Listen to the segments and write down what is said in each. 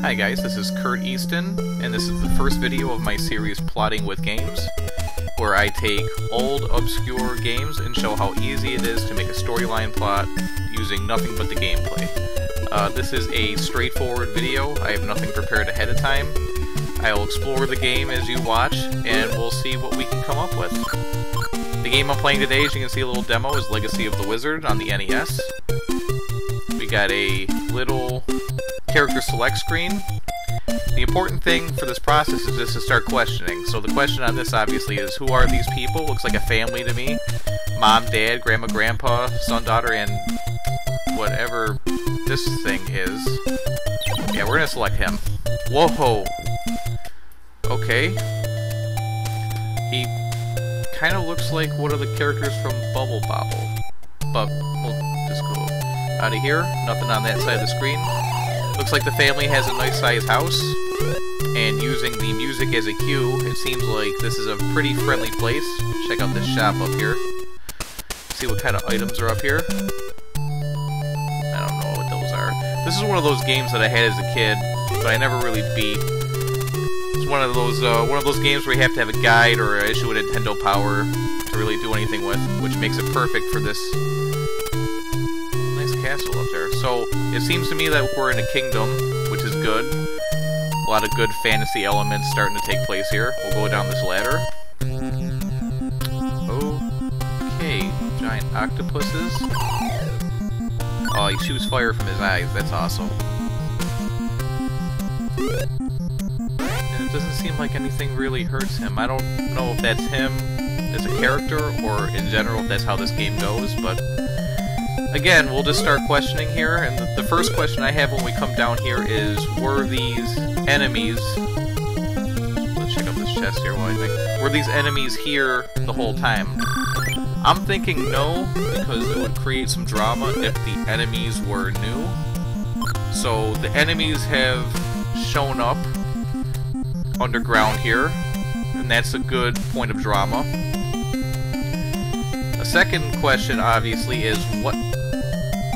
Hi guys, this is Kurt Easton, and this is the first video of my series Plotting with Games, where I take old, obscure games and show how easy it is to make a storyline plot using nothing but the gameplay. This is a straightforward video. I have nothing prepared ahead of time. I'll explore the game as you watch, and we'll see what we can come up with. The game I'm playing today, as you can see a little demo, is Legacy of the Wizard on the NES. We got a little character select screen. The important thing for this process is just to start questioning. So the question on this obviously is, who are these people? Looks like a family to me. Mom, dad, grandma, grandpa, son, daughter, and whatever this thing is. Yeah, we're gonna select him. Whoa! Okay. He kind of looks like one of the characters from Bubble Bobble. But we'll just go out of here. Nothing on that side of the screen. Looks like the family has a nice sized house, and using the music as a cue, it seems like this is a pretty friendly place. Check out this shop up here. See what kind of items are up here. I don't know what those are. This is one of those games that I had as a kid, but I never really beat. It's one of those games where you have to have a guide or an issue with Nintendo Power to really do anything with, which makes it perfect for this castle up there. So it seems to me that we're in a kingdom, which is good. A lot of good fantasy elements starting to take place here. We'll go down this ladder. Okay, giant octopuses. Oh, he shoots fire from his eyes. That's awesome. And it doesn't seem like anything really hurts him. I don't know if that's him as a character or in general if that's how this game goes, but again, we'll just start questioning here, and the first question I have when we come down here is, were these enemies... Let's check out this chest here, what I think. Were these enemies here the whole time? I'm thinking no, because it would create some drama if the enemies were new. So, the enemies have shown up underground here, and that's a good point of drama. The second question, obviously, is what...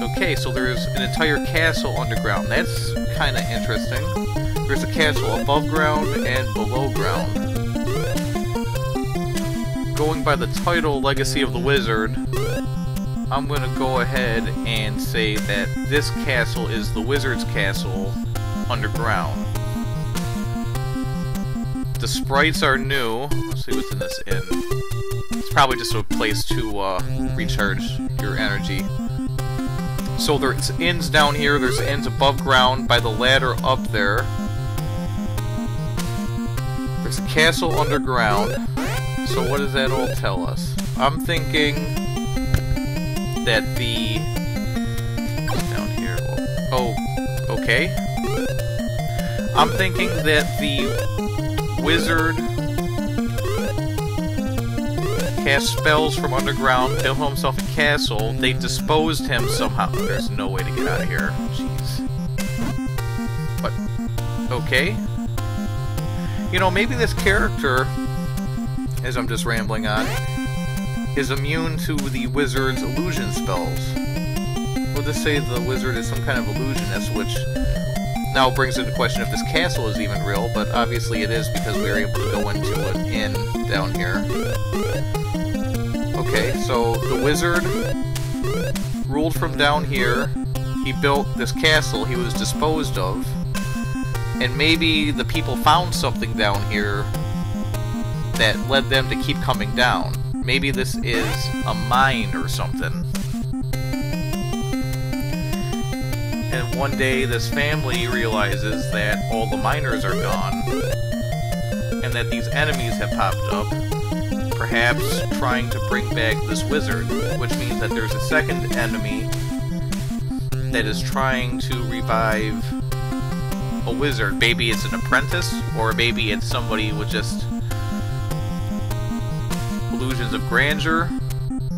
Okay, so there's an entire castle underground. That's kind of interesting. There's a castle above ground and below ground. Going by the title, Legacy of the Wizard, I'm going to go ahead and say that this castle is the Wizard's castle underground. The sprites are new. Let's see what's in this inn. It's probably just a place to recharge your energy. So there's inns down here, there's inns above ground by the ladder up there. There's a castle underground. So what does that all tell us? I'm thinking that the... down here... Oh, okay. I'm thinking that the wizard cast spells from underground, built himself a castle, they disposed him somehow. There's no way to get out of here. Jeez. But, okay. You know, maybe this character, as I'm just rambling on, is immune to the wizard's illusion spells. We'll just say the wizard is some kind of illusionist, which now brings into question if this castle is even real, but obviously it is because we were able to go into an inn down here. Okay, so the wizard ruled from down here. He built this castle he was disposed of. And maybe the people found something down here that led them to keep coming down. Maybe this is a mine or something. And one day this family realizes that all the miners are gone. And that these enemies have popped up. Perhaps trying to bring back this wizard, which means that there's a second enemy that is trying to revive a wizard. Maybe it's an apprentice, or maybe it's somebody with just illusions of grandeur.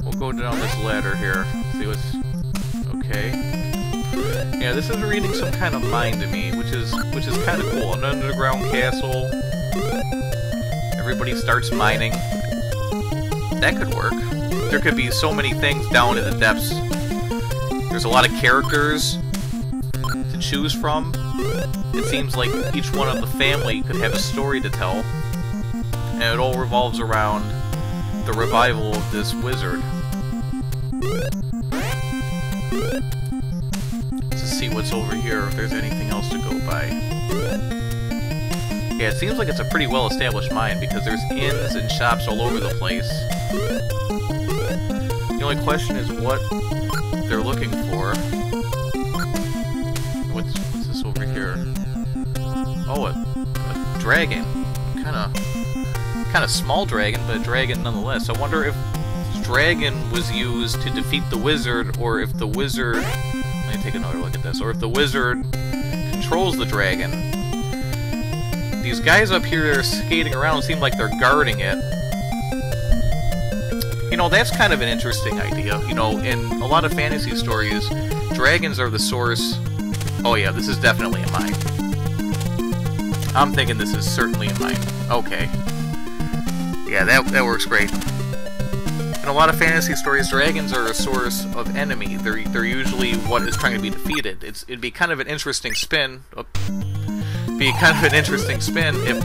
We'll go down this ladder here, see what's... okay. Yeah, this is reading some kind of mind to me, which is kind of cool. An underground castle. Everybody starts mining. That could work. There could be so many things down in the depths. There's a lot of characters to choose from. it seems like each one of the family could have a story to tell, and it all revolves around the revival of this wizard. Let's see what's over here, if there's anything else to go by. Yeah, it seems like it's a pretty well-established mine, because there's inns and shops all over the place. The only question is what they're looking for. What's this over here? Oh, a dragon. Kind of small dragon, but a dragon nonetheless. I wonder if dragon was used to defeat the wizard, or if the wizard... Let me take another look at this. Or if the wizard controls the dragon. These guys up here skating around seem like they're guarding it. You know, that's kind of an interesting idea. You know, in a lot of fantasy stories, dragons are the source... Oh yeah, this is definitely a mine. I'm thinking this is certainly a mine. Okay. Yeah, that works great. In a lot of fantasy stories, dragons are a source of enemy. They're usually what is trying to be defeated. It'd be kind of an interesting spin... if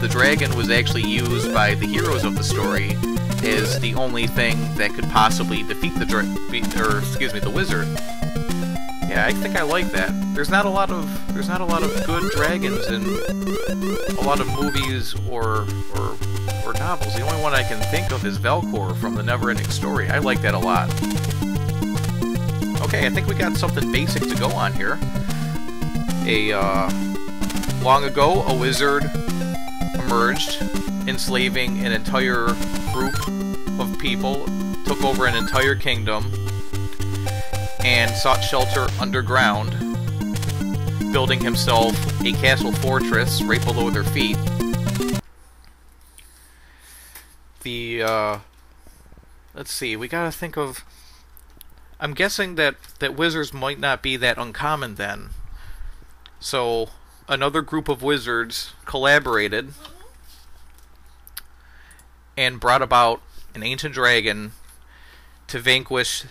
the dragon was actually used by the heroes of the story as the only thing that could possibly defeat the wizard. Yeah, I think I like that. There's not a lot of good dragons in a lot of movies or novels. The only one I can think of is Valkor from the Neverending Story. I like that a lot. Okay, I think we got something basic to go on here. Long ago, a wizard emerged, enslaving an entire group of people, took over an entire kingdom, and sought shelter underground, building himself a castle fortress right below their feet. Let's see, we gotta think of... I'm guessing that wizards might not be that uncommon then. So... another group of wizards collaborated and brought about an ancient dragon to vanquish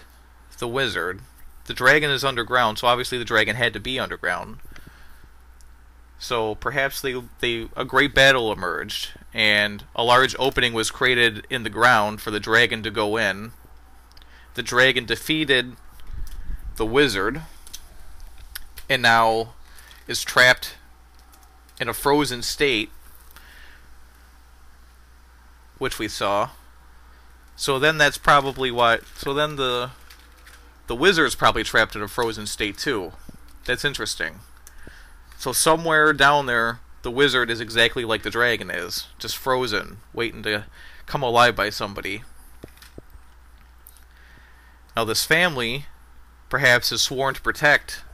the wizard. The dragon is underground, so obviously the dragon had to be underground. So perhaps a great battle emerged, and a large opening was created in the ground for the dragon to go in. The dragon defeated the wizard, and now is trapped in a frozen state, which we saw. So then that's probably why... So then the wizard's probably trapped in a frozen state too. That's interesting. So somewhere down there, the wizard is exactly like the dragon is. Just frozen, waiting to come alive by somebody. Now this family, perhaps, is sworn to protect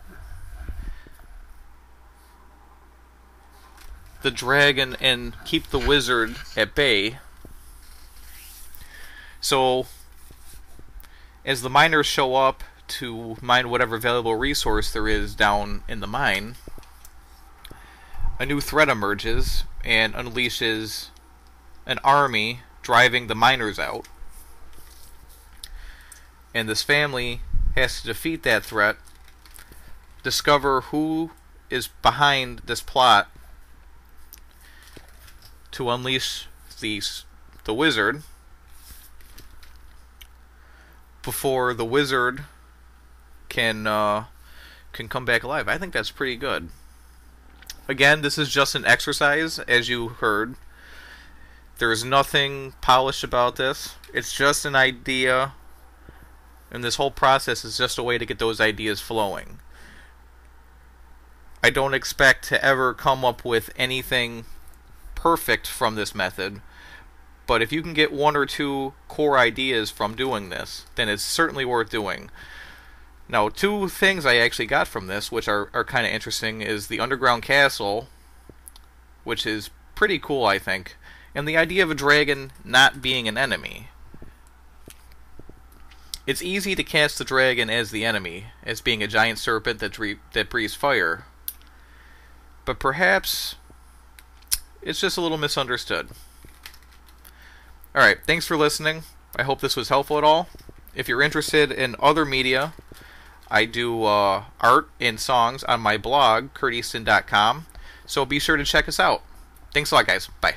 the dragon and keep the wizard at bay. So, as the miners show up to mine whatever valuable resource there is down in the mine, a new threat emerges and unleashes an army driving the miners out. And this family has to defeat that threat, discover who is behind this plot to unleash the wizard before the wizard can come back alive. I think that's pretty good. Again, this is just an exercise, as you heard. There's nothing polished about this. It's just an idea, and this whole process is just a way to get those ideas flowing. I don't expect to ever come up with anything perfect from this method, but if you can get one or two core ideas from doing this, then it's certainly worth doing. Now, two things I actually got from this, which are kind of interesting, is the underground castle, which is pretty cool, I think, and the idea of a dragon not being an enemy. It's easy to cast the dragon as the enemy, as being a giant serpent that breathes fire, but perhaps it's just a little misunderstood. Alright, thanks for listening. I hope this was helpful at all. If you're interested in other media, I do art and songs on my blog, kurteaston.com. So be sure to check us out. Thanks a lot, guys. Bye.